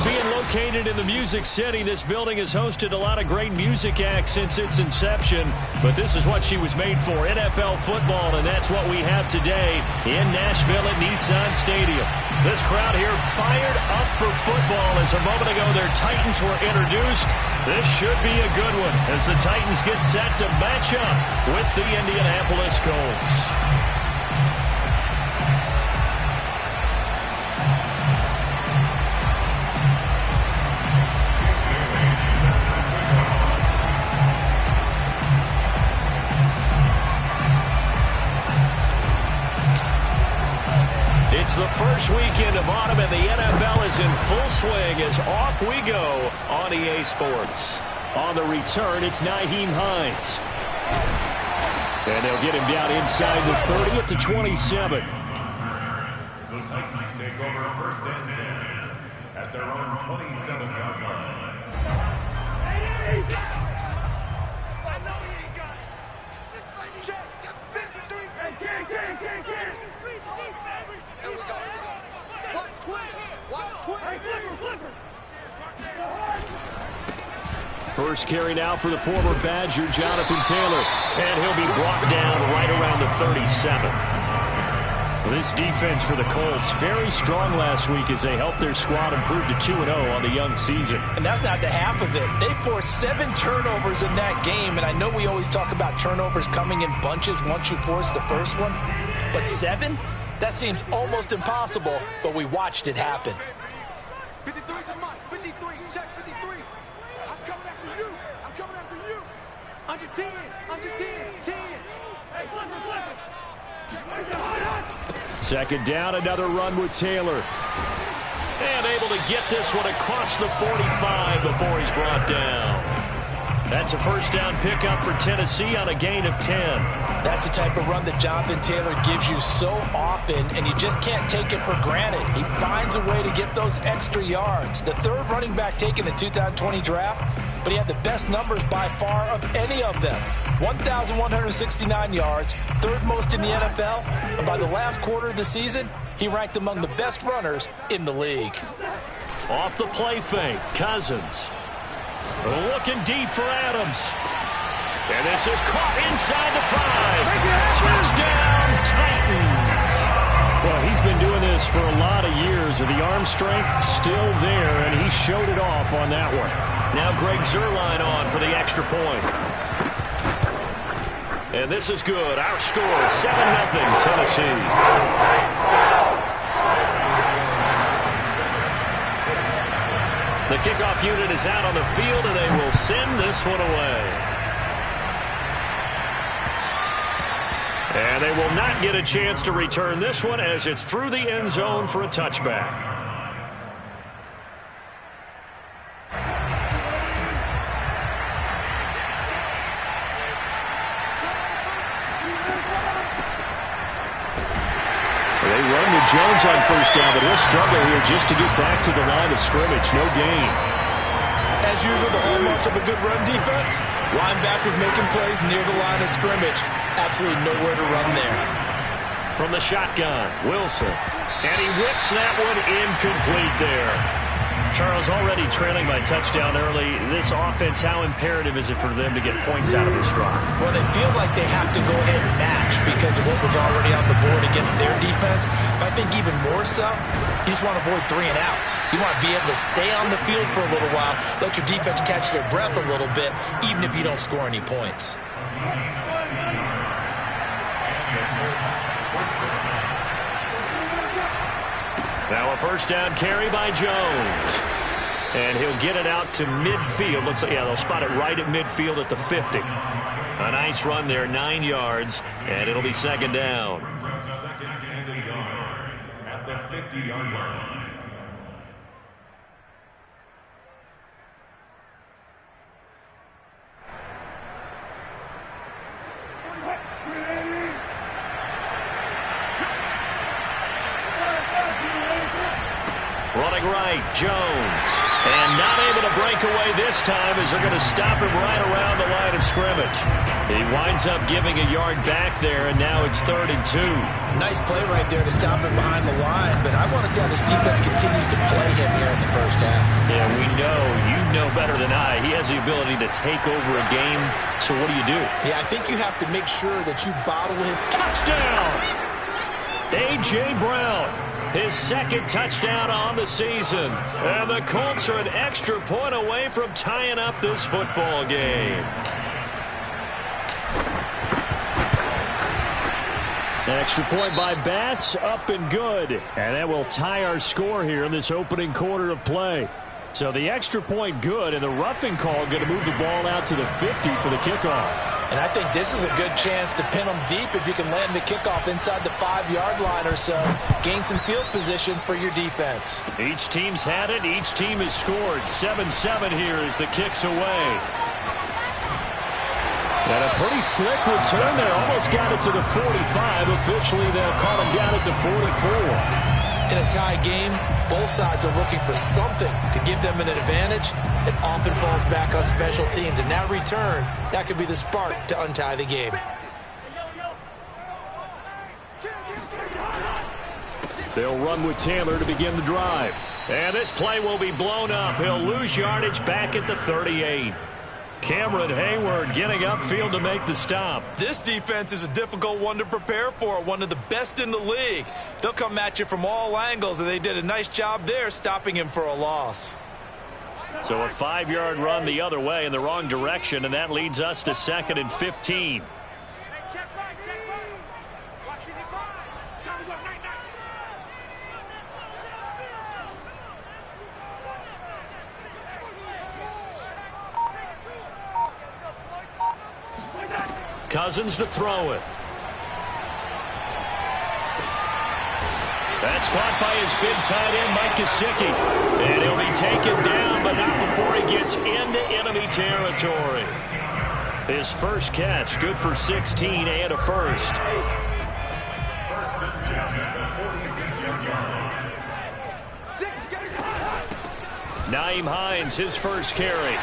Being located in the Music City, this building has hosted a lot of great music acts since its inception, but this is what she was made for, NFL football, and that's what we have today in Nashville at Nissan Stadium. This crowd here fired up for football as a moment ago their Titans were introduced. This should be a good one as the Titans get set to match up with the Indianapolis Colts. It's the first weekend of autumn, and the NFL is in full swing as off we go on EA Sports. On the return, it's Nyheim Hines. And they'll get him down inside the 30 at the 27. The Titans take over first and 10 at their own 27-yard line. I know he ain't got it. Check. 53. Can't. Here we go. Watch twin. First carry now for the former Badger, Jonathan Taylor. And he'll be brought down right around the 37. This defense for the Colts, very strong last week as they helped their squad improve to 2-0 on the young season. And that's not the half of it. They forced 7 turnovers in that game, and I know we always talk about turnovers coming in bunches once you force the first one, but 7? That seems almost impossible, but we watched it happen. 53 for Mike. 53. Check 53. I'm coming after you. Under 10. 10. Hey, flip it. Second down, another run with Taylor. And able to get this one across the 45 before he's brought down. That's a first down pickup for Tennessee on a gain of 10. That's the type of run that Jonathan Taylor gives you so often, and you just can't take it for granted. He finds a way to get those extra yards. The third running back taken in the 2020 draft, but he had the best numbers by far of any of them. 1,169 yards, third most in the NFL, and by the last quarter of the season, he ranked among the best runners in the league. Off the play fake, Cousins. Looking deep for Adams. And this is caught inside the 5. Touchdown, Titans. Well, he's been doing this for a lot of years. The arm strength still there, and he showed it off on that one. Now Greg Zuerlein on for the extra point. And this is good. Our score is 7-0 Tennessee. The kickoff unit is out on the field, and they will send this one away. And they will not get a chance to return this one as it's through the end zone for a touchback. They run with Jones on first down, but he'll struggle here just to get back to the line of scrimmage. No gain. As usual, the hallmark of a good run defense, linebackers making plays near the line of scrimmage. Absolutely nowhere to run there. From the shotgun, Wilson. And he whips that one incomplete there. Charles, already trailing by touchdown early. This offense, how imperative is it for them to get points out of this drive? Well, they feel like they have to go ahead and match because of what was already on the board against their defense. But I think even more so, you just want to avoid 3 and outs. You want to be able to stay on the field for a little while, let your defense catch their breath a little bit, even if you don't score any points. Now a first down carry by Jones. And he'll get it out to midfield. Looks like, yeah, they'll spot it right at midfield at the 50. A nice run there, 9 yards, and it'll be second down. Second and a yard at the 50-yard line. Running right, Jones. And not able to break away this time as they're going to stop him right around the line of scrimmage. He winds up giving a yard back there, and now it's 3rd and 2. Nice play right there to stop him behind the line, but I want to see how this defense continues to play him here in the first half. Yeah, we know, you know better than I, he has the ability to take over a game, so what do? Yeah, I think you have to make sure that you bottle him. Touchdown! A.J. Brown, his 2nd touchdown on the season, and the Colts are an extra point away from tying up this football game. Extra point by Bass, up and good. And that will tie our score here in this opening quarter of play. So the extra point good, and the roughing call going to move the ball out to the 50 for the kickoff. And I think this is a good chance to pin them deep if you can land the kickoff inside the 5-yard line or so. Gain some field position for your defense. Each team's had it. Each team has scored. 7-7 here as the kick's away. And a pretty slick return there. Almost got it to the 45. Officially, they'll call him down at the 44. In a tie game, both sides are looking for something to give them an advantage. It often falls back on special teams. And that return, that could be the spark to untie the game. They'll run with Taylor to begin the drive. And this play will be blown up. He'll lose yardage back at the 38. Cameron Hayward getting upfield to make the stop. This defense is a difficult one to prepare for, one of the best in the league. They'll come at you from all angles, and they did a nice job there stopping him for a loss. So a 5-yard run the other way in the wrong direction, and that leads us to 2nd and 15. Cousins to throw it. That's caught by his big tight end, Mike Gesicki. And he'll be taken down, but not before he gets into enemy territory. His first catch, good for 16 and a first. Nyheim Hines, his first carry.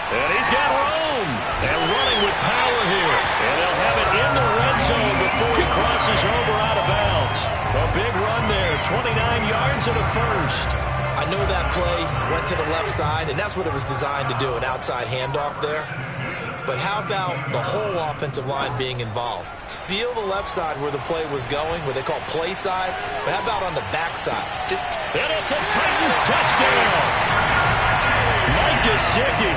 And he's got room. And running with power here. And they'll have it in the red zone before he crosses over out of bounds. A big run there, 29 yards and a first. I know that play went to the left side, and that's what it was designed to do, an outside handoff there. But how about the whole offensive line being involved? Seal the left side where the play was going, what they call play side. But how about on the back side? And it's a Titans touchdown. Mike Gesicki,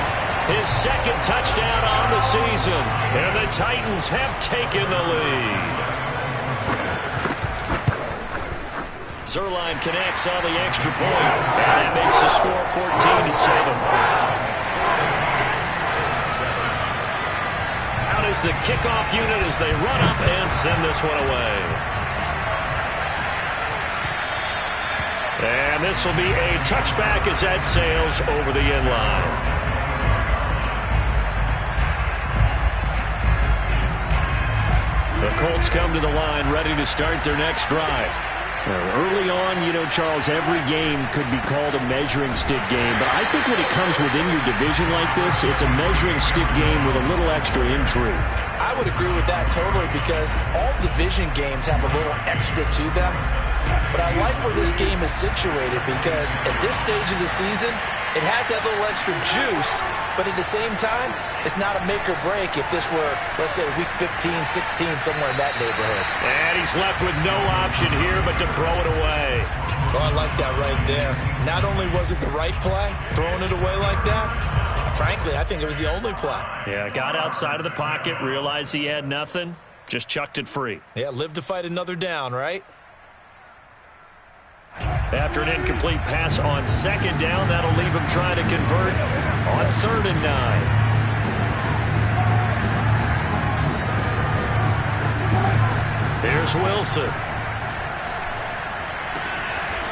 his 2nd touchdown on the season. And the Titans have taken the lead. Zerline connects on the extra point. And that makes the score 14-7. Is the kickoff unit as they run up and send this one away. And this will be a touchback as that sails over the end line. The Colts come to the line ready to start their next drive. Early on, you know, Charles, every game could be called a measuring stick game. But I think when it comes within your division like this, it's a measuring stick game with a little extra intrigue. I would agree with that totally because all division games have a little extra to them. But I like where this game is situated because at this stage of the season, it has that little extra juice. But at the same time, it's not a make or break if this were, let's say, week 15, 16, somewhere in that neighborhood. And he's left with no option here but to throw it away. Oh, I like that right there. Not only was it the right play, throwing it away like that, frankly, I think it was the only play. Yeah, got outside of the pocket, realized he had nothing, just chucked it free. Yeah, live to fight another down, right? After an incomplete pass on 2nd down, that'll leave him trying to convert on 3rd and 9. Here's Wilson.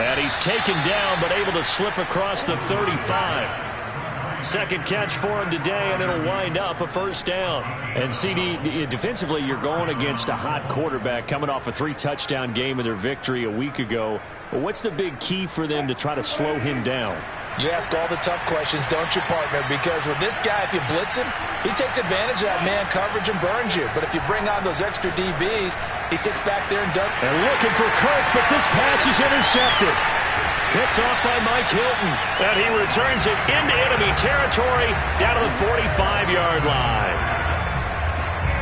And he's taken down but able to slip across the 35. Second catch for him today, and it'll wind up a first down. And CD, defensively, you're going against a hot quarterback coming off a 3-touchdown game in their victory a week ago. But what's the big key for them to try to slow him down? You ask all the tough questions, don't you, partner? Because with this guy, if you blitz him, he takes advantage of that man coverage and burns you. But if you bring on those extra DBs, he sits back there and does. And looking for Kirk, but this pass is intercepted. Picked off by Mike Hilton. And he returns it into enemy territory down to the 45-yard line.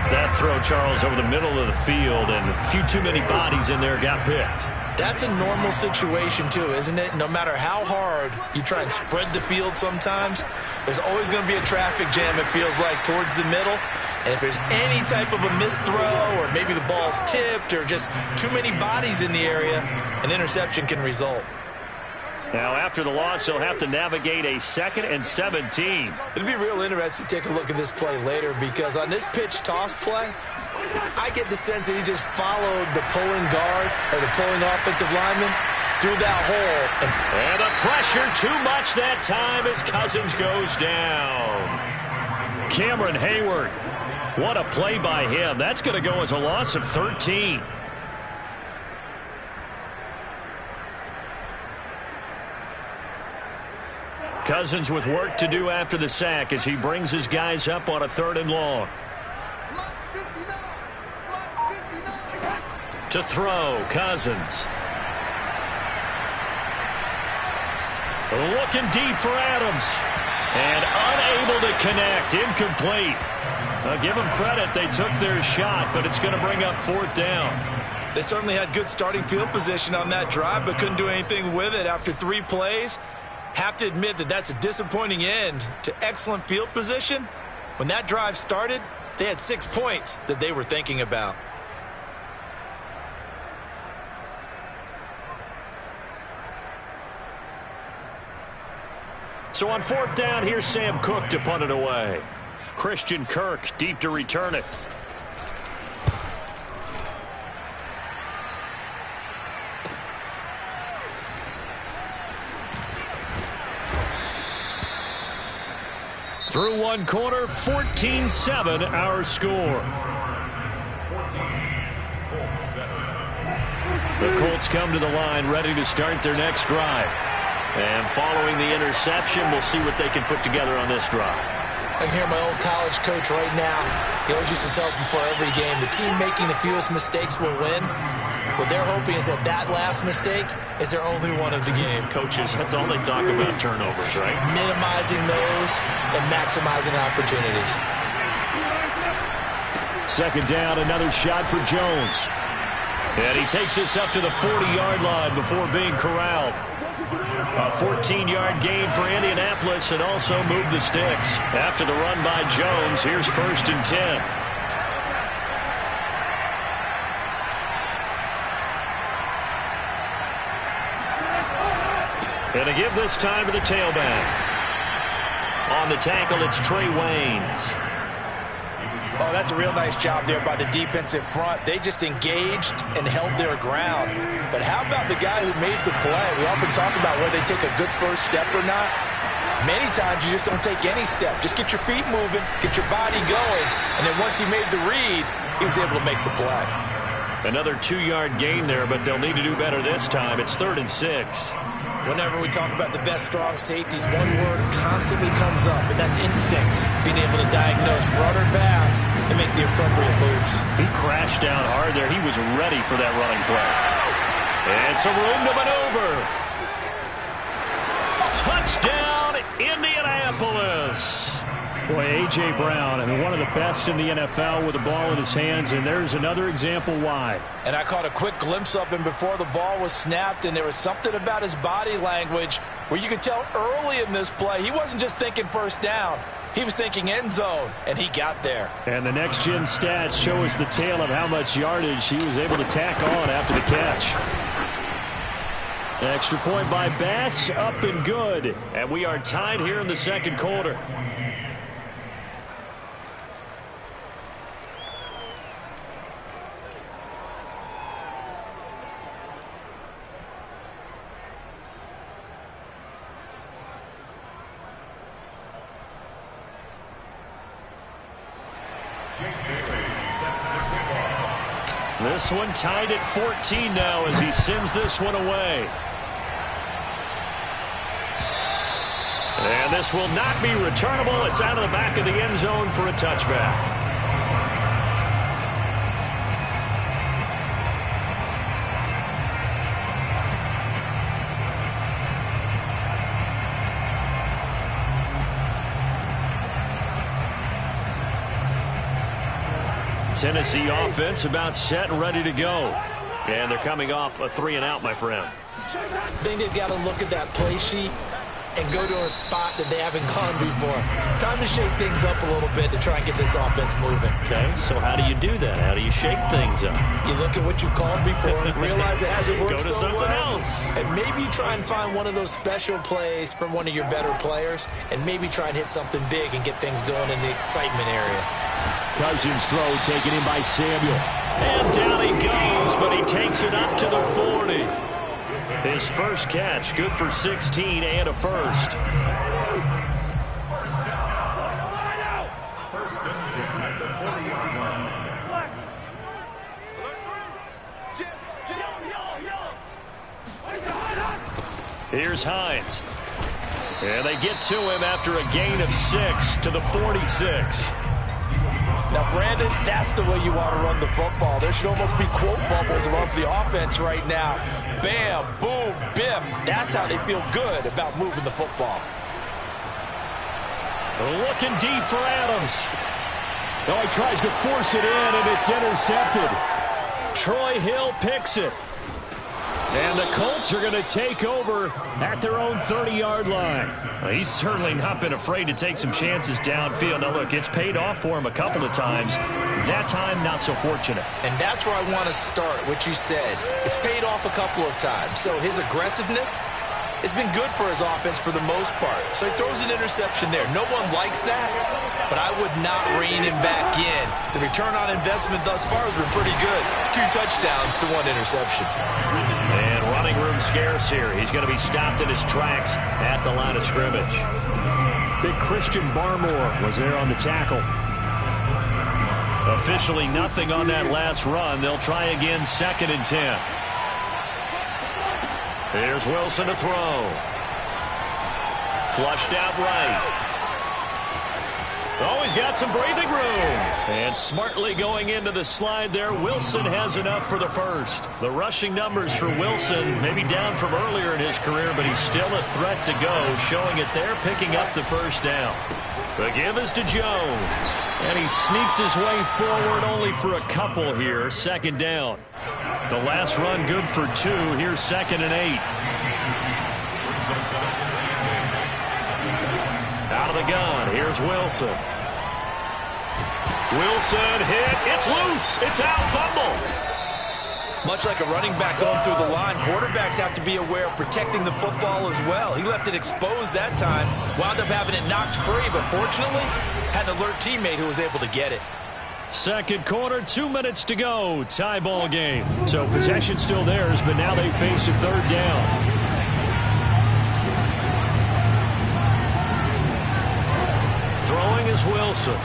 That throw, Charles, over the middle of the field, and a few too many bodies in there got picked. That's a normal situation, too, isn't it? No matter how hard you try and spread the field sometimes, there's always going to be a traffic jam, it feels like, towards the middle. And if there's any type of a missed throw or maybe the ball's tipped or just too many bodies in the area, an interception can result. Now, after the loss, he'll have to navigate a 2nd and 17. It'll be real interesting to take a look at this play later because on this pitch toss play, I get the sense that he just followed the pulling guard or the pulling offensive lineman through that hole. And the pressure too much that time as Cousins goes down. Cameron Hayward, what a play by him. That's going to go as a loss of 13. Cousins with work to do after the sack as he brings his guys up on a 3rd and long. To throw, Cousins. Looking deep for Adams. And unable to connect. Incomplete. I'll give them credit. They took their shot, but it's going to bring up 4th down. They certainly had good starting field position on that drive, but couldn't do anything with it after 3 plays. Have to admit that that's a disappointing end to excellent field position. When that drive started, they had 6 points that they were thinking about. So on 4th down, here's Sam Cook to punt it away. Christian Kirk deep to return it. Through one quarter, 14-7 our score. The Colts come to the line ready to start their next drive. And following the interception, we'll see what they can put together on this drive. I can hear my old college coach right now. He always used to tell us before every game, the team making the fewest mistakes will win. What they're hoping is that that last mistake is their only one of the game. Coaches, that's all they talk about, turnovers, right? Minimizing those and maximizing opportunities. 2nd down, another shot for Jones. And he takes us up to the 40-yard line before being corralled. A 14-yard gain for Indianapolis and also move the sticks. After the run by Jones, here's 1st and 10. And to give this time to the tailback. On the tackle, it's Trey Waynes. Oh, that's a real nice job there by the defensive front. They just engaged and held their ground. But how about the guy who made the play? We often talk about whether they take a good first step or not. Many times you just don't take any step. Just get your feet moving, get your body going. And then once he made the read, he was able to make the play. Another 2-yard gain there, but they'll need to do better this time. It's 3rd and 6. Whenever we talk about the best strong safeties, one word constantly comes up, and that's instincts. Being able to diagnose run or pass and make the appropriate moves. He crashed down hard there. He was ready for that running play. And some room to maneuver. Touchdown, Indianapolis. Boy, A.J. Brown, I mean, one of the best in the NFL with the ball in his hands, and there's another example why. And I caught a quick glimpse of him before the ball was snapped, and there was something about his body language where you could tell early in this play he wasn't just thinking first down. He was thinking end zone, and he got there. And the next-gen stats show us the tale of how much yardage he was able to tack on after the catch. Extra point by Bass, up and good. And we are tied here in the 2nd quarter. This one tied at 14 now as he sends this one away. And this will not be returnable. It's out of the back of the end zone for a touchback. Tennessee offense about set and ready to go. And they're coming off a 3 and out, my friend. I think they've got to look at that play sheet and go to a spot that they haven't gone before. Time to shake things up a little bit to try and get this offense moving. Okay, so how do you do that? How do you shake things up? You look at what you've called before, realize it hasn't worked go to so something well, else. and maybe try and find one of those special plays from one of your better players, and maybe try and hit something big and get things going in the excitement area. Cousins throw taken in by Samuel. And down he goes, but he takes it up to the 40. His first catch, good for 16 and a first. Here's Hines. And they get to him after a gain of 6 to the 46. Now, Brandon, that's the way you want to run the football. There should almost be quote bubbles above the offense right now. Bam, boom, biff. That's how they feel good about moving the football. Looking deep for Adams. Oh, he tries to force it in, and it's intercepted. Troy Hill picks it. And the Colts are going to take over at their own 30-yard line. Well, he's certainly not been afraid to take some chances downfield. Now, look, it's paid off for him a couple of times. That time, not so fortunate. And that's where I want to start, what you said. It's paid off a couple of times. So his aggressiveness has been good for his offense for the most part. So he throws an interception there. No one likes that, but I would not rein him back in. The return on investment thus far has been pretty good. 2 touchdowns to 1 interception. And running room scarce here. He's going to be stopped in his tracks at the line of scrimmage. Big Christian Barmore was there on the tackle. Officially nothing on that last run. They'll try again, 2nd and 10. Here's Wilson to throw. Flushed out right. Oh, he's got some breathing room. And smartly going into the slide there, Wilson has enough for the first. The rushing numbers for Wilson maybe down from earlier in his career, but he's still a threat to go, showing it there, picking up the first down. The give is to Jones. And he sneaks his way forward only for a couple here, 2nd down. The last run good for 2. Here's 2nd and 8. Out of the gun. Here's Wilson. Wilson hit. It's loose. It's out. Fumble. Much like a running back going through the line, quarterbacks have to be aware of protecting the football as well. He left it exposed that time, wound up having it knocked free, but fortunately had an alert teammate who was able to get it. Second quarter, 2 minutes to go. Tie ball game. So possession still theirs, but now they face a 3rd down. Throwing is Wilson.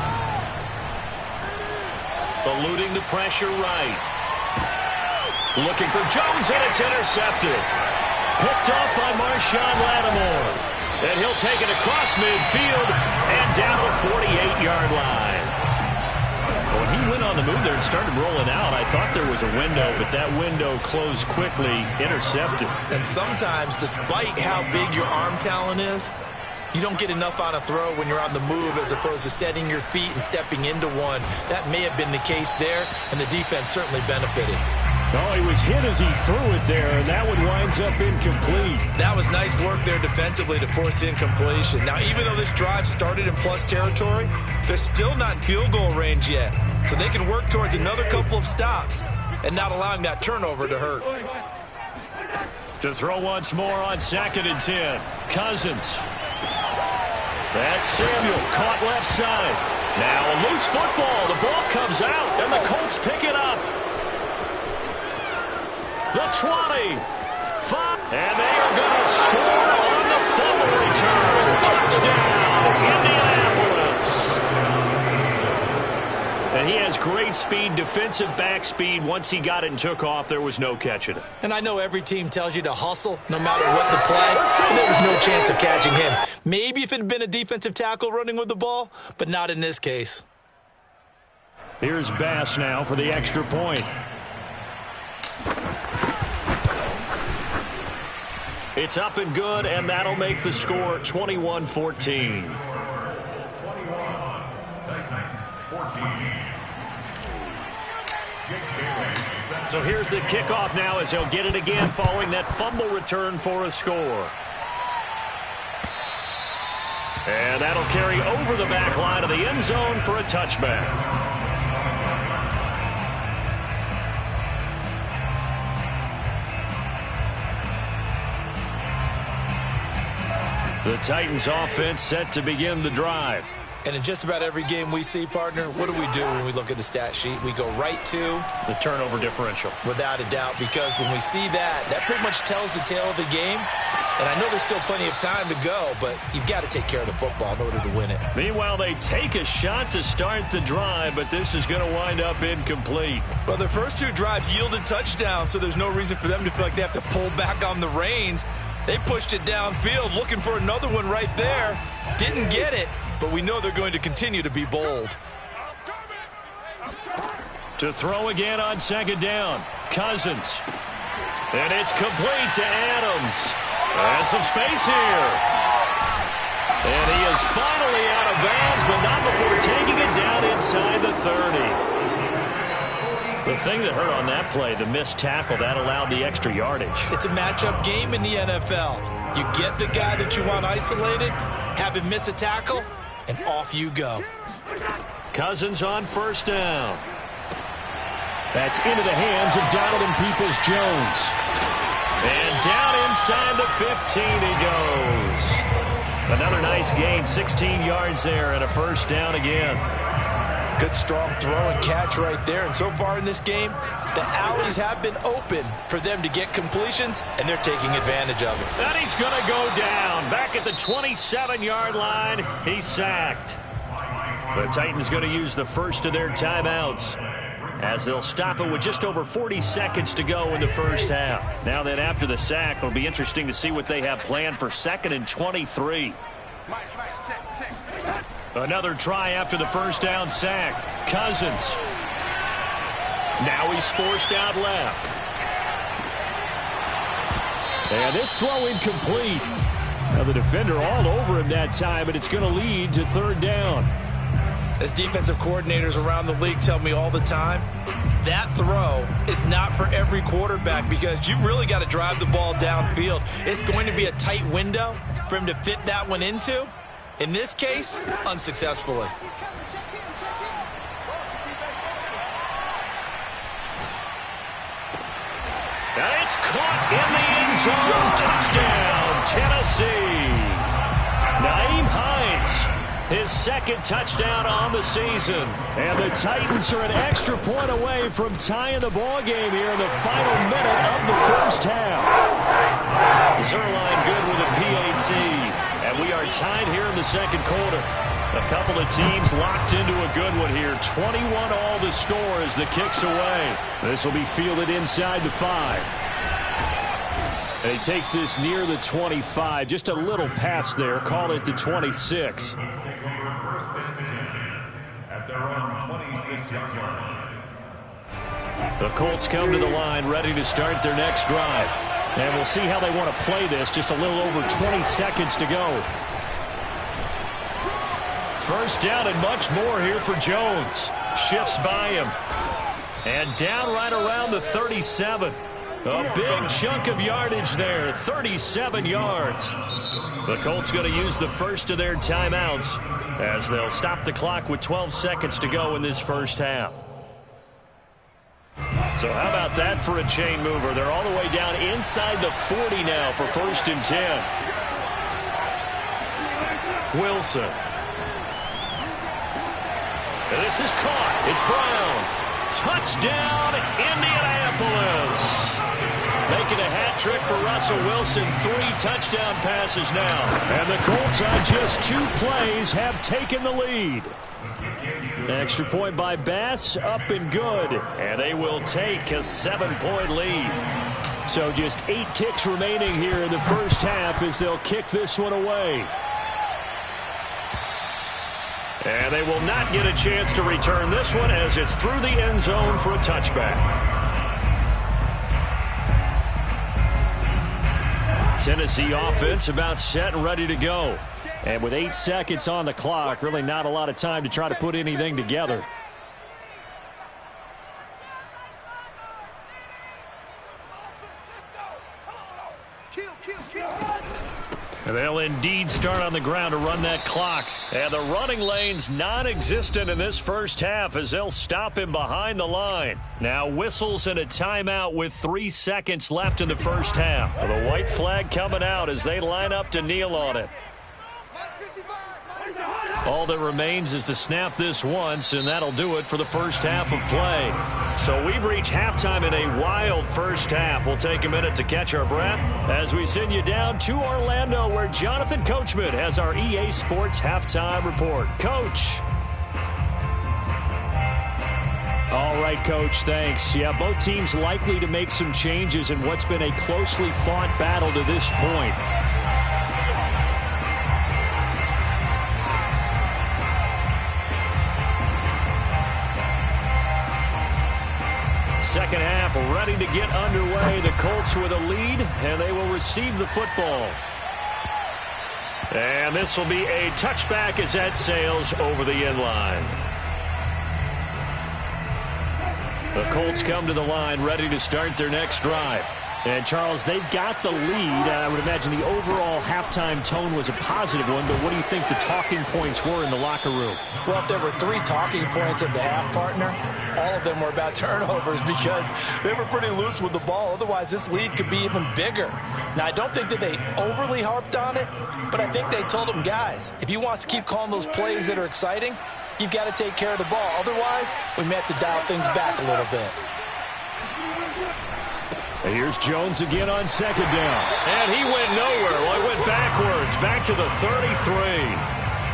Eluding the pressure right. Looking for Jones, and it's intercepted. Picked up by Marshawn Lattimore. And he'll take it across midfield and down the 48-yard line. When he went on the move there and started rolling out, I thought there was a window, but that window closed quickly, intercepted. And sometimes, despite how big your arm talent is, you don't get enough on a throw when you're on the move as opposed to setting your feet and stepping into one. That may have been the case there, and the defense certainly benefited. Oh, he was hit as he threw it there, and that one winds up incomplete. That was nice work there defensively to force incompletion. Now, even though this drive started in plus territory, they're still not in field goal range yet. So they can work towards another couple of stops and not allowing that turnover to hurt. To throw once more on 2nd and 10. Cousins. That's Samuel, caught left side. Now a loose football. The ball comes out, and the Colts pick it up. The 20. 5. And they are going to score on the fumble return. Touchdown, Indianapolis. And he has great speed, defensive back speed. Once he got it and took off, there was no catching it. And I know every team tells you to hustle no matter what the play, but there was no chance of catching him. Maybe if it had been a defensive tackle running with the ball, but not in this case. Here's Bass now for the extra point. It's up and good, and that'll make the score 21-14. So here's the kickoff now as he'll get it again following that fumble return for a score. And that'll carry over the back line of the end zone for a touchback. The Titans offense set to begin the drive. And in just about every game we see, partner, what do when we look at the stat sheet? We go right to the turnover differential. Without a doubt, because when we see that, that pretty much tells the tale of the game. And I know there's still plenty of time to go, but you've got to take care of the football in order to win it. Meanwhile, they take a shot to start the drive, but this is going to wind up incomplete. Well, their first two drives yielded touchdowns, so there's no reason for them to feel like they have to pull back on the reins. They pushed it downfield, looking for another one right there. Didn't get it, but we know they're going to continue to be bold. To throw again on second down, Cousins. And it's complete to Adams. And some space here. And he is finally out of bounds, but not before taking it down inside the 30. The thing that hurt on that play, the missed tackle, that allowed the extra yardage. It's a matchup game in the NFL. You get the guy that you want isolated, have him miss a tackle, and off you go. Cousins on first down. That's into the hands of Donovan Peoples-Jones. And down inside the 15 he goes. Another nice gain, 16 yards there, and a first down again. Good strong throw and catch right there. And so far in this game, the alleys have been open for them to get completions, and they're taking advantage of it. And he's going to go down. Back at the 27-yard line, he's sacked. The Titans going to use the first of their timeouts as they'll stop it with just over 40 seconds to go in the first half. Now then, after the sack, it'll be interesting to see what they have planned for 2nd and 23. Another try after the first down sack. Cousins. Now he's forced out left. And this throw incomplete. Now the defender all over him that time, but it's going to lead to third down. As defensive coordinators around the league tell me all the time, that throw is not for every quarterback because you've really got to drive the ball downfield. It's going to be a tight window for him to fit that one into. In this case, unsuccessfully. And it's caught in the end zone. Touchdown, Tennessee. Nyheim Hines, his second touchdown on the season. And the Titans are an extra point away from tying the ball game here in the final minute of the first half. Zerline good with a PAT. And we are tied here in the second quarter. A couple of teams locked into a good one here. 21-all the score as the kick's away. This will be fielded inside the 5. And he takes this near the 25. Just a little pass there. Call it the 26. At their own 26-yard line. The Colts come to the line ready to start their next drive. And we'll see how they want to play this. Just a little over 20 seconds to go. First down and much more here for Jones. Shifts by him. And down right around the 37. A big chunk of yardage there. 37 yards. The Colts going to use the first of their timeouts as they'll stop the clock with 12 seconds to go in this first half. So how about that for a chain mover? They're all the way down inside the 40 now for 1st and 10. Wilson. And this is caught. It's Brown. Touchdown, Indianapolis. Making a Hat-trick for Russell Wilson. 3 touchdown passes now. And the Colts on just 2 plays have taken the lead. Extra point by Bass, up and good. And they will take a 7-point lead. So just 8 ticks remaining here in the first half as they'll kick this one away. And they will not get a chance to return this one as it's through the end zone for a touchback. Tennessee offense about set and ready to go. And with 8 seconds on the clock, really not a lot of time to try to put anything together. And they'll indeed start on the ground to run that clock. And the running lane's non-existent in this first half as they'll stop him behind the line. Now whistles and a timeout with 3 seconds left in the first half. The white flag coming out as they line up to kneel on it. All that remains is to snap this once, and that'll do it for the first half of play. So we've reached halftime in a wild first half. We'll take a minute to catch our breath as we send you down to Orlando, where Jonathan Coachman has our EA Sports halftime report. Coach. All right, Coach, thanks. Yeah, both teams likely to make some changes in what's been a closely fought battle to this point. Second half ready to get underway. The Colts with a lead, and they will receive the football. And this will be a touchback as that sails over the end line. The Colts come to the line ready to start their next drive. And, Charles, they've got the lead. I would imagine the overall halftime tone was a positive one, but what do you think the talking points were in the locker room? Well, if there were 3 talking points at the half, partner, all of them were about turnovers because they were pretty loose with the ball. Otherwise, this lead could be even bigger. Now, I don't think that they overly harped on it, but I think they told them, guys, if you want to keep calling those plays that are exciting, you've got to take care of the ball. Otherwise, we may have to dial things back a little bit. And here's Jones again on second down. And he went nowhere. Well, he went backwards, back to the 33.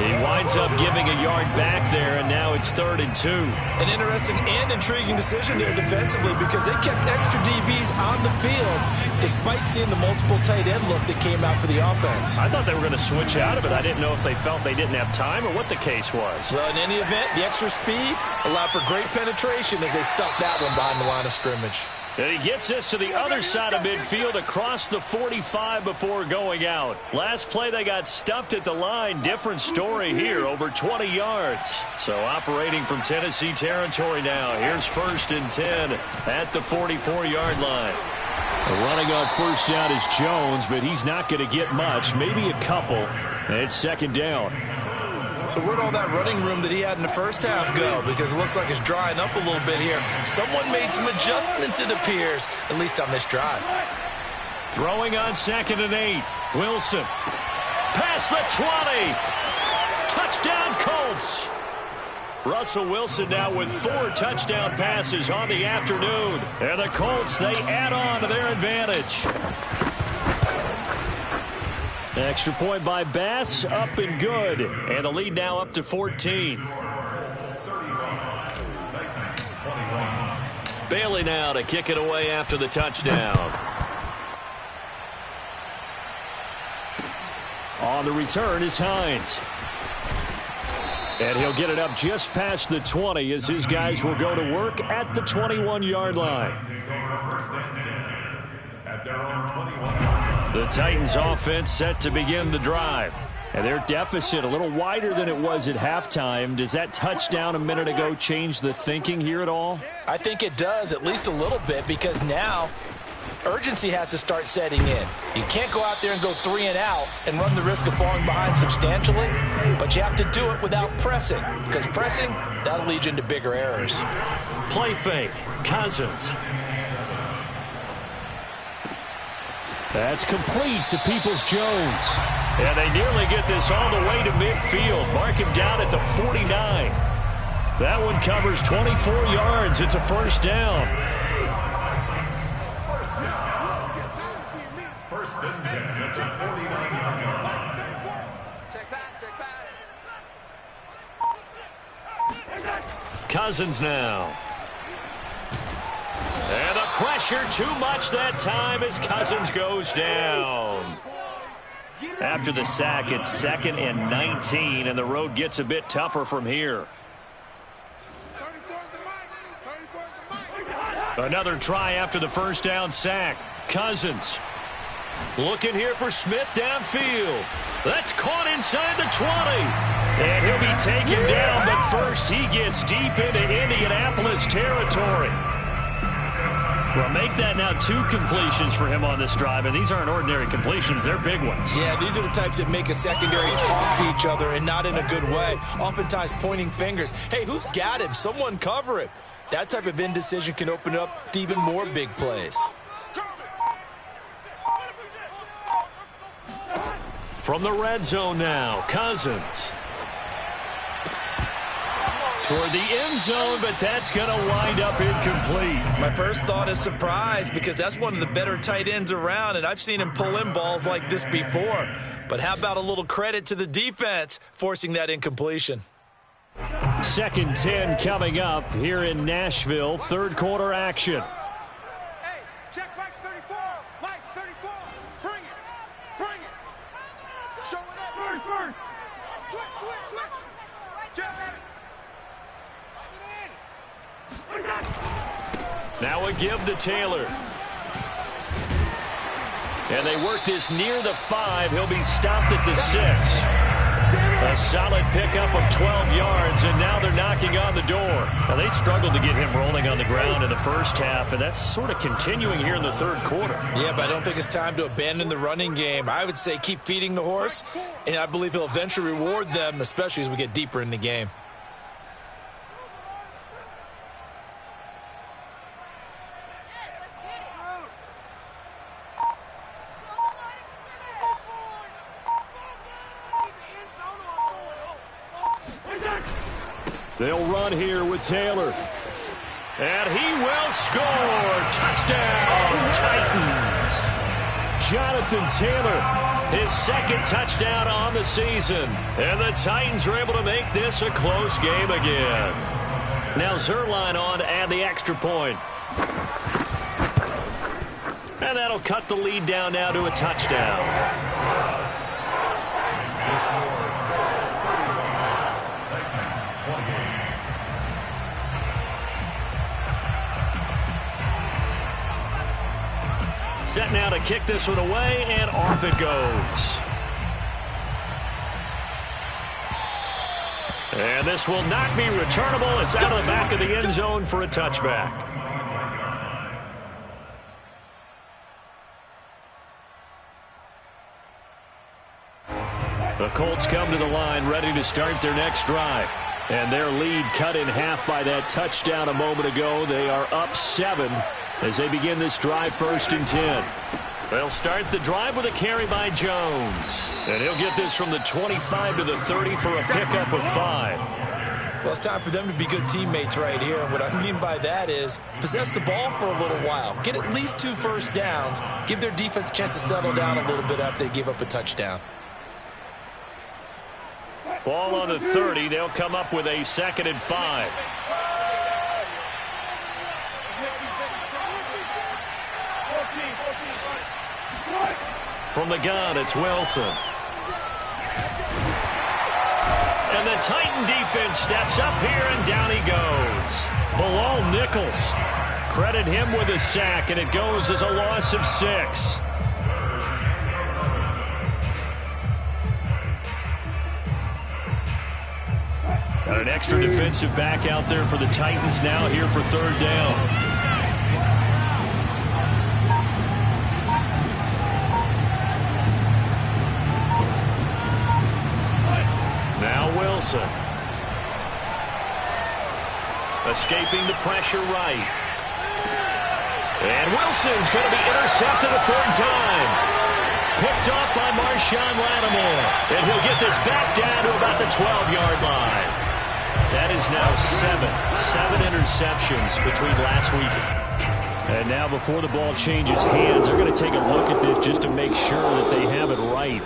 He winds up giving a yard back there, and now it's 3rd and 2. An interesting and intriguing decision there defensively because they kept extra DBs on the field despite seeing the multiple tight end look that came out for the offense. I thought they were going to switch out of it. I didn't know if they felt they didn't have time or what the case was. Well, in any event, the extra speed allowed for great penetration as they stuffed that one behind the line of scrimmage. And he gets this to the other side of midfield across the 45 before going out. Last play they got stuffed at the line. Different story here, over 20 yards. So operating from Tennessee territory now. Here's 1st and 10 at the 44-yard line. Running on first down is Jones, but he's not going to get much, maybe a couple. And it's 2nd down. So where'd all that running room that he had in the first half go? Because it looks like it's drying up a little bit here. Someone made some adjustments, it appears, at least on this drive. Throwing on 2nd and 8. Wilson. Past the 20. Touchdown, Colts. Russell Wilson now with 4 touchdown passes on the afternoon. And the Colts, they add on to their advantage. Extra point by Bass, up and good. And the lead now up to 14. Bailey now to kick it away after the touchdown. On the return is Hines. And he'll get it up just past the 20 as his guys will go to work at the 21-yard line. The Titans offense set to begin the drive. And their deficit a little wider than it was at halftime. Does that touchdown a minute ago change the thinking here at all? I think it does, at least a little bit, because now urgency has to start setting in. You can't go out there and go 3 and out and run the risk of falling behind substantially, but you have to do it without pressing, because pressing, that'll lead you into bigger errors. Play fake. Cousins. That's complete to Peoples-Jones. And they nearly get this all the way to midfield. Mark him down at the 49. That one covers 24 yards. It's a 1st down. and 10 at the 49-yard line. Check pass, check pass. Cousins now. And the pressure too much that time as Cousins goes down. After the sack, it's 2nd and 19, and the road gets a bit tougher from here. Another try after the first down sack. Cousins looking here for Smith downfield. That's caught inside the 20. And he'll be taken down, but first he gets deep into Indianapolis territory. Well, make that now 2 completions for him on this drive, and these aren't ordinary completions. They're big ones. Yeah, these are the types that make a secondary talk to each other, and not in a good way. Oftentimes pointing fingers. Hey, who's got him? Someone cover him. That type of indecision can open up to even more big plays. From the red zone now, Cousins. Toward the end zone, but that's going to wind up incomplete. My first thought is surprise, because that's one of the better tight ends around, and I've seen him pull in balls like this before. But how about a little credit to the defense forcing that incompletion? 2nd 10 coming up here in Nashville. Third quarter action. Hey, check Mike 34. Mike 34. Bring it. Bring it. Show it up. First. Switch. Jump at it. Now a give to Taylor. And they work this near the 5. He'll be stopped at the 6. A solid pickup of 12 yards, and now they're knocking on the door. Now, they struggled to get him rolling on the ground in the first half, and that's sort of continuing here in the third quarter. Yeah, but I don't think it's time to abandon the running game. I would say keep feeding the horse, and I believe he'll eventually reward them, especially as we get deeper in the game. They'll run here with Taylor. And he will score. Touchdown, Titans. Jonathan Taylor, his 2nd touchdown on the season. And the Titans are able to make this a close game again. Now Zerline on to add the extra point. And that'll cut the lead down now to a touchdown. Set now to kick this one away, and off it goes. And this will not be returnable. It's out of the back of the end zone for a touchback. The Colts come to the line ready to start their next drive. And their lead cut in half by that touchdown a moment ago. They are up 7 as they begin this drive 1st and 10. They'll start the drive with a carry by Jones. And he'll get this from the 25 to the 30 for a pickup of 5. Well, it's time for them to be good teammates right here. And what I mean by that is possess the ball for a little while. Get at least 2 first downs. Give their defense a chance to settle down a little bit after they give up a touchdown. Ball on the 30. They'll come up with a 2nd and 5. From the gun, it's Wilson. And the Titan defense steps up here, and down he goes. Bilal Nichols. Credit him with a sack, and it goes as a loss of 6. Got an extra defensive back out there for the Titans now here for 3rd down. Now Wilson. Escaping the pressure right. And Wilson's going to be intercepted a 3rd time. Picked off by Marshawn Lattimore. And he'll get this back down to about the 12-yard line. That is now 7 interceptions between last week. And now before the ball changes hands, they're going to take a look at this just to make sure that they have it right.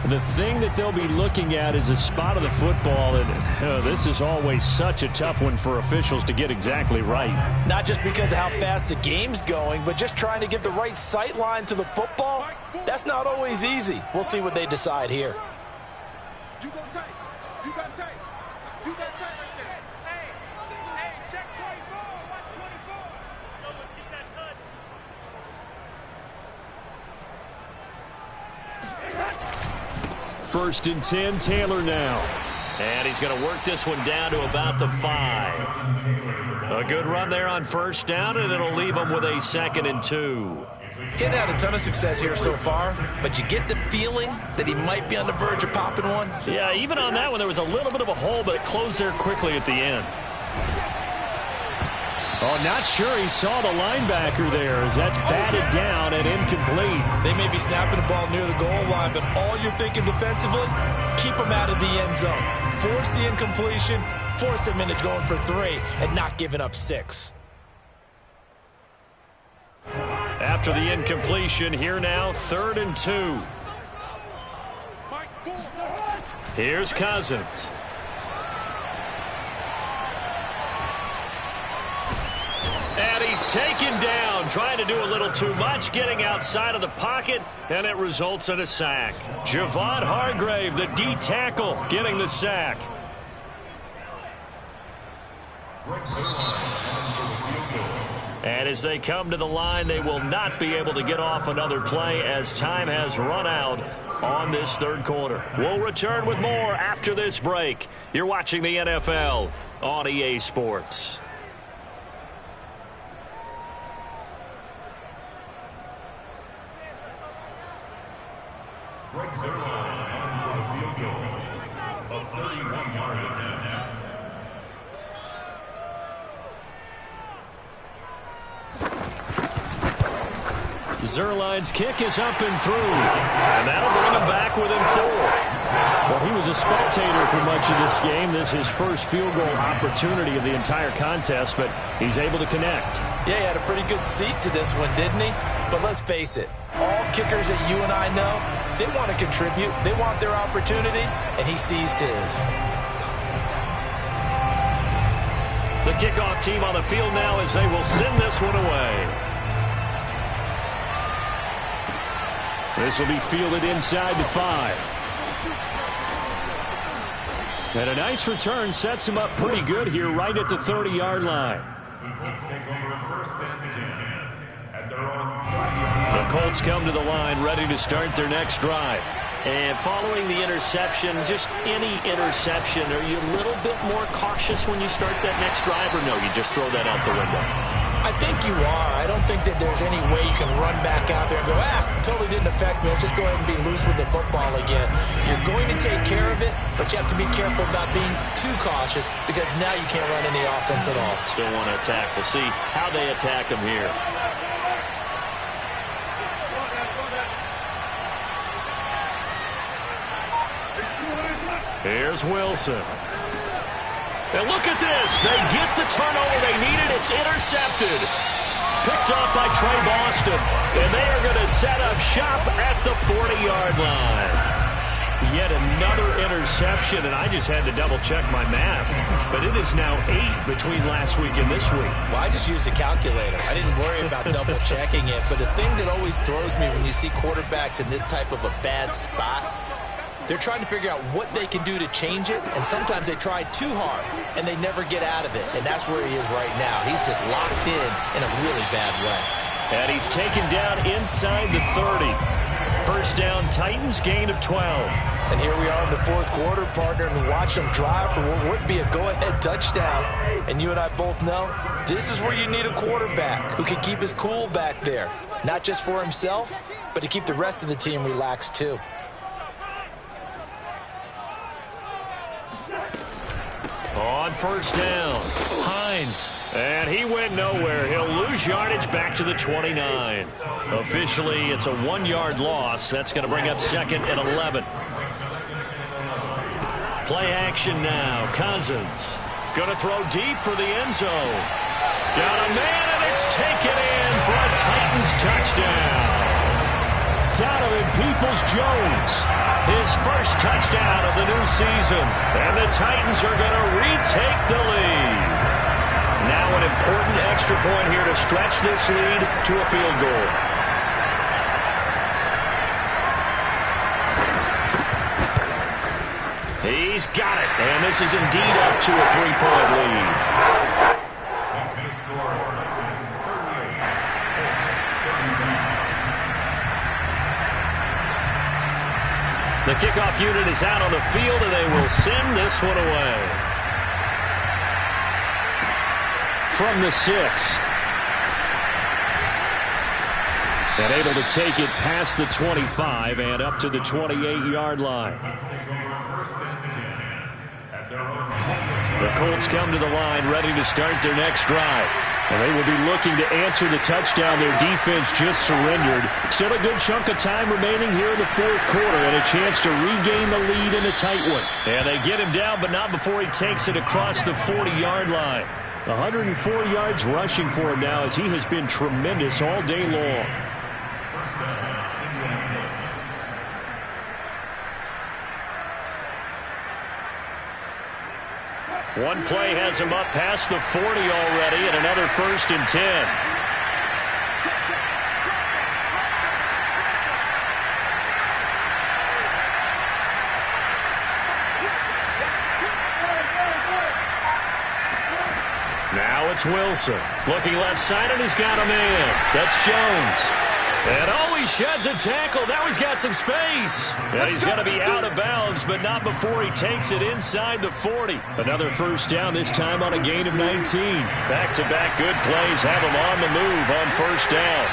The thing that they'll be looking at is a spot of the football, and this is always such a tough one for officials to get exactly right. Not just because of how fast the game's going, but just trying to get the right sight line to the football. That's not always easy. We'll see what they decide here. You go tight. You got tight. You got tight right there. Hey, check 24. Watch 24. Let's get that touch. First and 10, Taylor now. And he's going to work this one down to about the 5. A good run there on first down, and it'll leave him with a 2nd and 2. He's had a ton of success here so far, but you get the feeling that he might be on the verge of popping one. Yeah, even on that one, there was a little bit of a hole, but it closed there quickly at the end. Oh, not sure he saw the linebacker there as that's batted down and incomplete. They may be snapping the ball near the goal line, but all you're thinking defensively, keep them out of the end zone. Force the incompletion, force them into going for 3, and not giving up 6. After the incompletion, here now, 3rd and 2. Here's Cousins. And he's taken down, trying to do a little too much, getting outside of the pocket, and it results in a sack. Javon Hargrave, the D tackle, getting the sack. And as they come to the line, they will not be able to get off another play as time has run out on this 3rd quarter. We'll return with more after this break. You're watching the NFL on EA Sports. Greg Zerline for the field goal. A 31-yard attempt. Zerline's kick is up and through. And that'll bring him back within 4. Well, he was a spectator for much of this game. This is his first field goal opportunity of the entire contest, but he's able to connect. Yeah, he had a pretty good seat to this one, didn't he? But let's face it, all kickers that you and I know, they want to contribute. They want their opportunity, and he seized his. The kickoff team on the field now as they will send this one away. This will be fielded inside the 5. And a nice return sets him up pretty good here right at the 30-yard line. The Colts take over 1st and 10 at their own 30-yard line. The Colts come to the line ready to start their next drive. And following the interception, just any interception, are you a little bit more cautious when you start that next drive, or no, you just throw that out the window? I think you are. I don't think that there's any way you can run back out there and go, totally didn't affect me. Let's just go ahead and be loose with the football again. You're going to take care of it, but you have to be careful about being too cautious because now you can't run any offense at all. Still want to attack. We'll see how they attack him here. Here's Wilson. And look at this. They get the turnover they needed. It's intercepted. Picked up by Trey Boston. And they are going to set up shop at the 40-yard line. Yet another interception, and I just had to double-check my math. But it is now 8 between last week and this week. Well, I just used a calculator. I didn't worry about double-checking it. But the thing that always throws me when you see quarterbacks in this type of a bad spot, they're trying to figure out what they can do to change it, and sometimes they try too hard, and they never get out of it, and that's where he is right now. He's just locked in a really bad way. And he's taken down inside the 30. First down, Titans, gain of 12. And here we are in the 4th quarter, partner, and watch them drive for what would be a go-ahead touchdown. And you and I both know this is where you need a quarterback who can keep his cool back there, not just for himself, but to keep the rest of the team relaxed too. On first down, Hines. And he went nowhere. He'll lose yardage back to the 29. Officially, it's a 1-yard loss. That's going to bring up 2nd and 11. Play action now. Cousins. Going to throw deep for the end zone. Got a man, and it's taken in for a Titans touchdown. Donovan Peoples-Jones, his first touchdown of the new season. And the Titans are going to retake the lead. Now an important extra point here to stretch this lead to a field goal. He's got it, and this is indeed up to a 3-point lead. Next score, Titans 38, Colts 39. The kickoff unit is out on the field, and they will send this one away. From the 6. And able to take it past the 25 and up to the 28-yard line. The Colts come to the line ready to start their next drive. And they will be looking to answer the touchdown their defense just surrendered. Still a good chunk of time remaining here in the fourth quarter and a chance to regain the lead in a tight one. And they get him down, but not before he takes it across the 40-yard line. 104 yards rushing for him now as he has been tremendous all day long. First down, Indianapolis. One play has him up past the 40 already, and another 1st and 10. Now it's Wilson. Looking left side, and he's got a man. That's Jones. And oh, he sheds a tackle. Now he's got some space. And he's going to be out of bounds, but not before he takes it inside the 40. Another first down, this time on a gain of 19. Back-to-back good plays have him on the move on first down.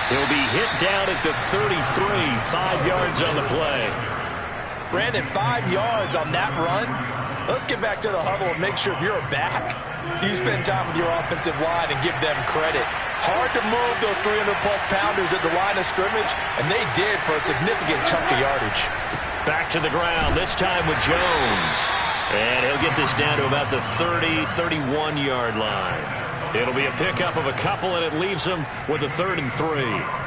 He'll be hit down at the 33, 5 yards on the play. Brandon, 5 yards on that run. Let's get back to the huddle and make sure if you're a back, you spend time with your offensive line and give them credit. Hard to move those 300-plus pounders at the line of scrimmage, and they did for a significant chunk of yardage. Back to the ground, this time with Jones. And he'll get this down to about the 30, 31-yard line. It'll be a pickup of a couple, and it leaves them with a 3rd and 3.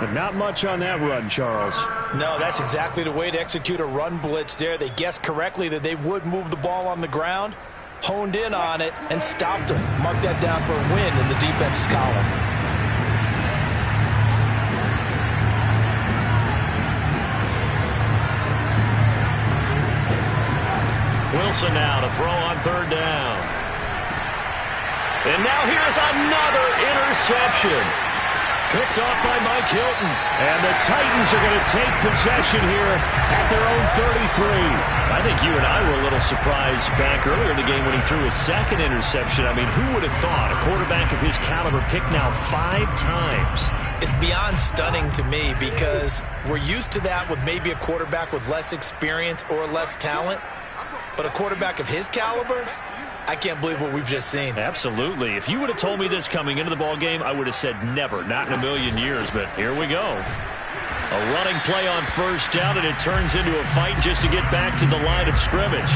But not much on that run, Charles. No, that's exactly the way to execute a run blitz there. They guessed correctly that they would move the ball on the ground, honed in on it, and stopped them. Mark that down for a win in the defense's column. Wilson now to throw on 3rd down. And now here's another interception. Picked off by Mike Hilton. And the Titans are going to take possession here at their own 33. I think you and I were a little surprised back earlier in the game when he threw his 2nd interception. I mean, who would have thought a quarterback of his caliber picked now 5 times? It's beyond stunning to me because we're used to that with maybe a quarterback with less experience or less talent. But a quarterback of his caliber, I can't believe what we've just seen. Absolutely. If you would have told me this coming into the ball game, I would have said never, not in a million years. But here we go. A running play on first down, and it turns into a fight just to get back to the line of scrimmage.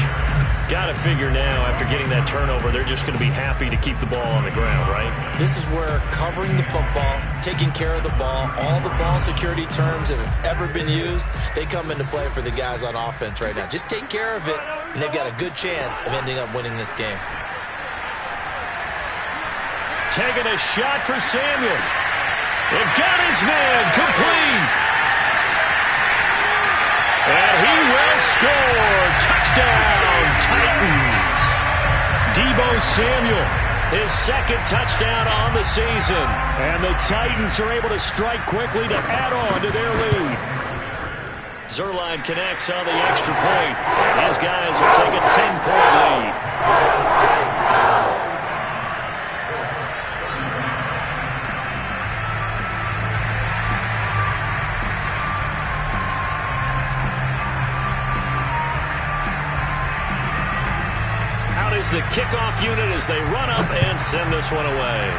Got to figure now, after getting that turnover, they're just going to be happy to keep the ball on the ground, right? This is where covering the football, taking care of the ball, all the ball security terms that have ever been used, they come into play for the guys on offense right now. Just take care of it, and they've got a good chance of ending up winning this game. Taking a shot for Samuel. And got his man complete. And he will score. Touchdown, Titans. Deebo Samuel, his 2nd touchdown on the season. And the Titans are able to strike quickly to add on to their lead. Zerline connects on the extra point, and his guys will take a 10-point lead. Is the kickoff unit as they run up and send this one away.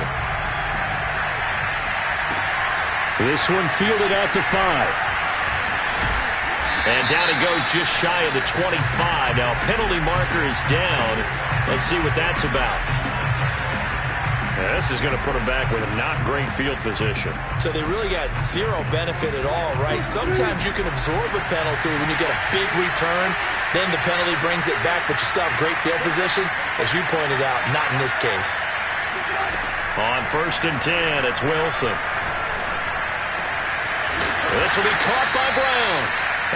This one fielded at the 5. And down he goes just shy of the 25. Now, penalty marker is down. Let's see what that's about. This is going to put them back with a not great field position. So they really got zero benefit at all, right? Sometimes you can absorb a penalty when you get a big return. Then the penalty brings it back, but you still have great field position. As you pointed out, not in this case. On 1st and 10, it's Wilson. This will be caught by Brown.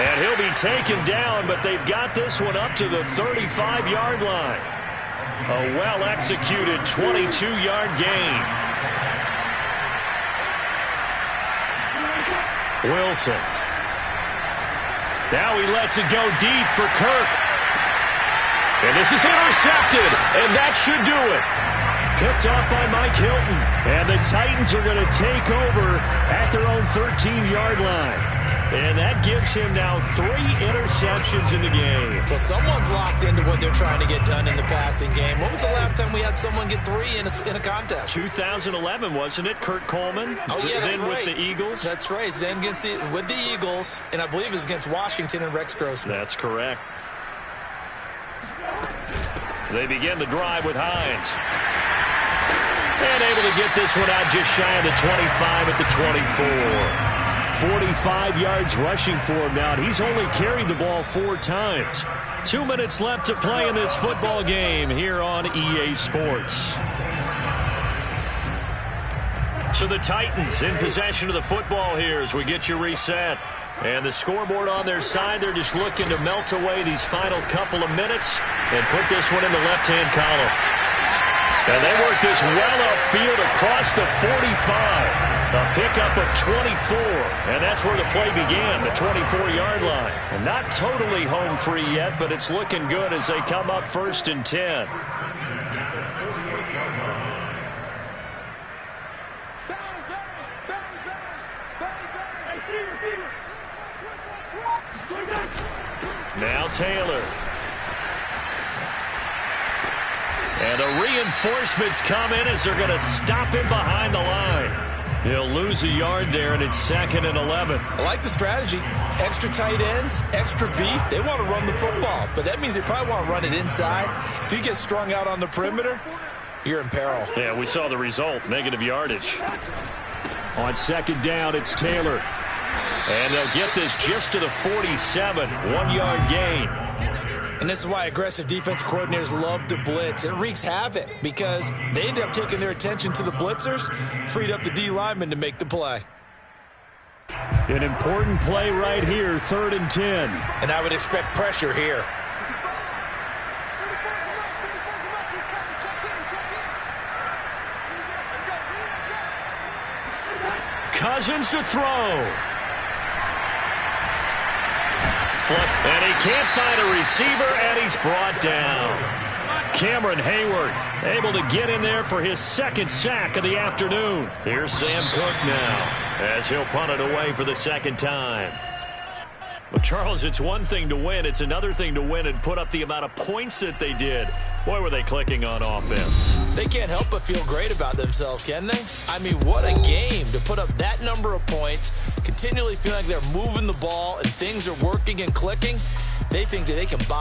And he'll be taken down, but they've got this one up to the 35-yard line. A well-executed 22-yard gain. Wilson. Now he lets it go deep for Kirk. And this is intercepted, and that should do it. Picked off by Mike Hilton. And the Titans are going to take over at their own 13-yard line. And that gives him now 3 interceptions in the game. Well, someone's locked into what they're trying to get done in the passing game. When was the last time we had someone get 3 in a contest? 2011, wasn't it? Kurt Coleman. Oh, yeah, that's then right. with the Eagles. That's right. Then with the Eagles, and I believe it was against Washington and Rex Grossman. That's correct. They begin the drive with Hines. And able to get this one out just shy of the 25 at the 24. 45 yards rushing for him now. He's only carried the ball 4 times. 2 minutes left to play in this football game here on EA Sports. So the Titans in possession of the football here as we get you reset. And the scoreboard on their side, they're just looking to melt away these final couple of minutes and put this one in the left-hand column. And they work this well upfield across the 45. A pickup of 24, and that's where the play began, the 24-yard line. And not totally home free yet, but it's looking good as they come up 1st and 10. Now Taylor. And the reinforcements come in as they're going to stop him behind the line. He'll lose a yard there, and it's 2nd and 11. I like the strategy. Extra tight ends, extra beef. They want to run the football, but that means they probably want to run it inside. If you get strung out on the perimeter, you're in peril. Yeah, we saw the result, negative yardage. On 2nd down, it's Taylor. And they'll get this just to the 47, 1-yard gain. And this is why aggressive defensive coordinators love to blitz. It wreaks havoc because they end up taking their attention to the blitzers, freed up the D lineman to make the play. An important play right here, 3rd and 10. And I would expect pressure here. Cousins to throw. And he can't find a receiver, and he's brought down. Cameron Hayward able to get in there for his 2nd sack of the afternoon. Here's Sam Cook now as he'll punt it away for the 2nd time. But, Charles, it's one thing to win. It's another thing to win and put up the amount of points that they did. Boy, were they clicking on offense. They can't help but feel great about themselves, can they? I mean, what a game to put up that number of points, continually feeling like they're moving the ball and things are working and clicking. They think that they can buy